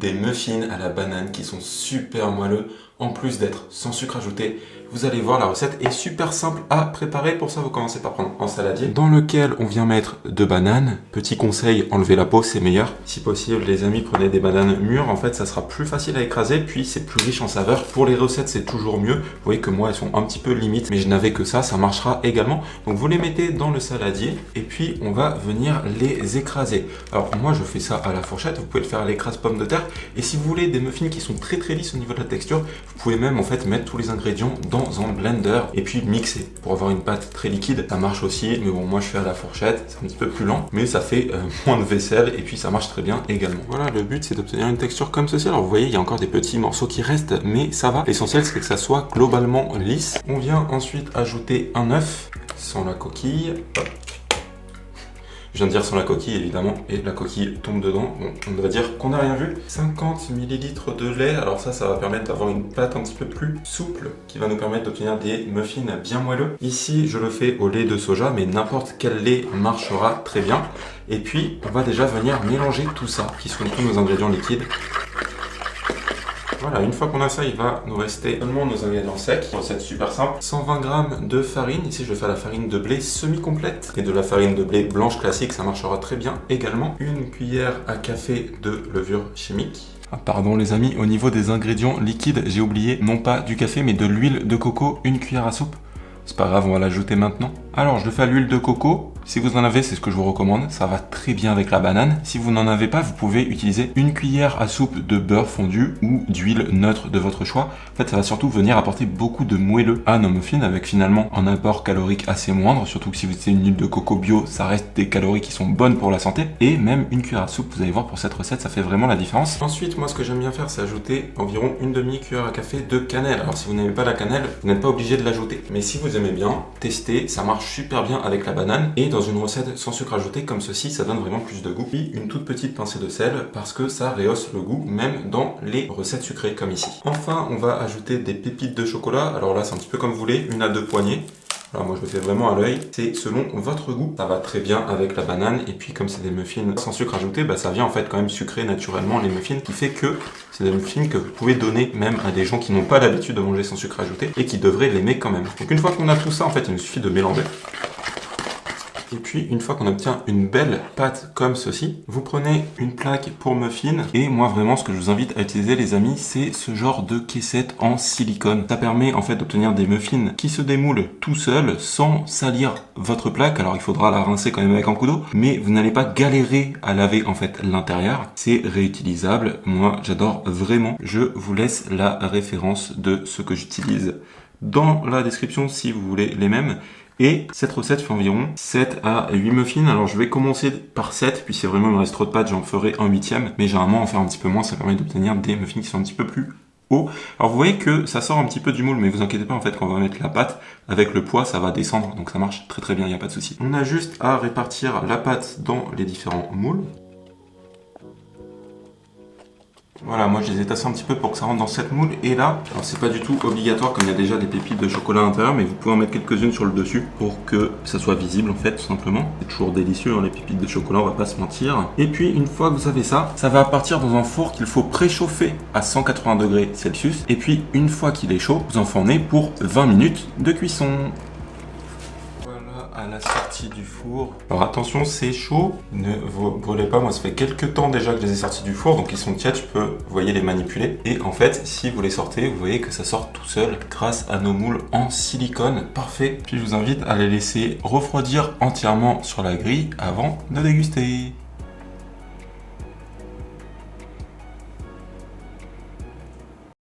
des muffins à la banane qui sont super moelleux, en plus d'être sans sucre ajouté. Vous allez voir, la recette est super simple à préparer. Pour ça, vous commencez par prendre un saladier dans lequel on vient mettre 2 bananes. Petit conseil, enlevez la peau, c'est meilleur. Si possible, les amis, prenez des bananes mûres. En fait, ça sera plus facile à écraser, puis c'est plus riche en saveur. Pour les recettes, c'est toujours mieux. Vous voyez que moi, elles sont un petit peu limites, mais je n'avais que ça marchera également. Donc, vous les mettez dans le saladier et puis on va venir les écraser. Alors, moi, je fais ça à la fourchette. Vous pouvez le faire à l'écrase pomme de terre. Et si vous voulez des muffins qui sont très lisses au niveau de la texture, vous pouvez même en fait mettre tous les ingrédients dans un blender et puis mixer pour avoir une pâte très liquide. Ça marche aussi, mais bon, moi je fais à la fourchette, c'est un petit peu plus lent, mais ça fait moins de vaisselle et puis ça marche très bien également. Voilà, le but c'est d'obtenir une texture comme ceci. Alors vous voyez, il y a encore des petits morceaux qui restent, mais ça va. L'essentiel c'est que ça soit globalement lisse. On vient ensuite ajouter un œuf sans la coquille. Hop. Je viens de dire sans la coquille évidemment, et la coquille tombe dedans. Bon, on va dire qu'on n'a rien vu. 50 ml de lait, alors ça va permettre d'avoir une pâte un petit peu plus souple, qui va nous permettre d'obtenir des muffins bien moelleux. Ici, je le fais au lait de soja, mais n'importe quel lait marchera très bien. Et puis, on va déjà venir mélanger tout ça, qui sont tous nos ingrédients liquides. Voilà, une fois qu'on a ça, il va nous rester seulement nos ingrédients secs. Recette super simple. 120 g de farine. Ici, je fais la farine de blé semi-complète. Et de la farine de blé blanche classique, ça marchera très bien également. Une cuillère à café de levure chimique. Ah, pardon les amis, au niveau des ingrédients liquides, j'ai oublié non pas du café, mais de l'huile de coco, une cuillère à soupe. C'est pas grave, on va l'ajouter maintenant. Alors, je le fais à l'huile de coco. Si vous en avez, c'est ce que je vous recommande. Ça va très bien avec la banane. Si vous n'en avez pas, vous pouvez utiliser une cuillère à soupe de beurre fondu ou d'huile neutre de votre choix. En fait, ça va surtout venir apporter beaucoup de moelleux à nos muffins avec finalement un apport calorique assez moindre. Surtout que si vous utilisez une huile de coco bio, ça reste des calories qui sont bonnes pour la santé. Et même une cuillère à soupe, vous allez voir pour cette recette, ça fait vraiment la différence. Ensuite, moi, ce que j'aime bien faire, c'est ajouter environ une demi-cuillère à café de cannelle. Alors, si vous n'aimez pas la cannelle, vous n'êtes pas obligé de l'ajouter. Mais si vous aimez bien, testez, ça marche super bien avec la banane. Et dans une recette sans sucre ajouté comme ceci, ça donne vraiment plus de goût. Puis une toute petite pincée de sel parce que ça rehausse le goût même dans les recettes sucrées comme ici. Enfin, on va ajouter des pépites de chocolat. Alors là, c'est un petit peu comme vous voulez, une à 2 poignées. Alors moi je le fais vraiment à l'œil, c'est selon votre goût. Ça va très bien avec la banane et puis comme c'est des muffins sans sucre ajouté, ça vient en fait quand même sucrer naturellement les muffins, qui fait que c'est des muffins que vous pouvez donner même à des gens qui n'ont pas l'habitude de manger sans sucre ajouté et qui devraient l'aimer quand même. Donc une fois qu'on a tout ça, en fait il nous suffit de mélanger. Et puis, une fois qu'on obtient une belle pâte comme ceci, vous prenez une plaque pour muffins. Et moi, vraiment, ce que je vous invite à utiliser, les amis, c'est ce genre de caissette en silicone. Ça permet, en fait, d'obtenir des muffins qui se démoulent tout seuls, sans salir votre plaque. Alors, il faudra la rincer quand même avec un coup d'eau, mais vous n'allez pas galérer à laver, en fait, l'intérieur. C'est réutilisable. Moi, j'adore vraiment. Je vous laisse la référence de ce que j'utilise dans la description si vous voulez les mêmes. Et cette recette fait environ 7 à 8 muffins. Alors je vais commencer par 7, puis si vraiment il me reste trop de pâtes, j'en ferai un 8e. Mais généralement en faire un petit peu moins, ça permet d'obtenir des muffins qui sont un petit peu plus hauts. Alors vous voyez que ça sort un petit peu du moule, mais vous inquiétez pas, en fait quand on va mettre la pâte, avec le poids ça va descendre, donc ça marche très bien, il n'y a pas de souci. On a juste à répartir la pâte dans les différents moules. Voilà, moi je les ai tassés un petit peu pour que ça rentre dans cette moule. Et là, alors c'est pas du tout obligatoire comme il y a déjà des pépites de chocolat à l'intérieur, mais vous pouvez en mettre quelques-unes sur le dessus pour que ça soit visible en fait, tout simplement. C'est toujours délicieux, hein, les pépites de chocolat, on va pas se mentir. Et puis une fois que vous avez ça, ça va partir dans un four qu'il faut préchauffer à 180 degrés Celsius. Et puis une fois qu'il est chaud, vous enfournez pour 20 minutes de cuisson. À la sortie du four. Alors attention, c'est chaud, ne vous brûlez pas. Moi ça fait quelques temps déjà que je les ai sortis du four, donc ils sont tièdes, je peux, vous voyez, les manipuler. Et en fait, si vous les sortez, vous voyez que ça sort tout seul grâce à nos moules en silicone. Parfait. Puis je vous invite à les laisser refroidir entièrement sur la grille avant de déguster.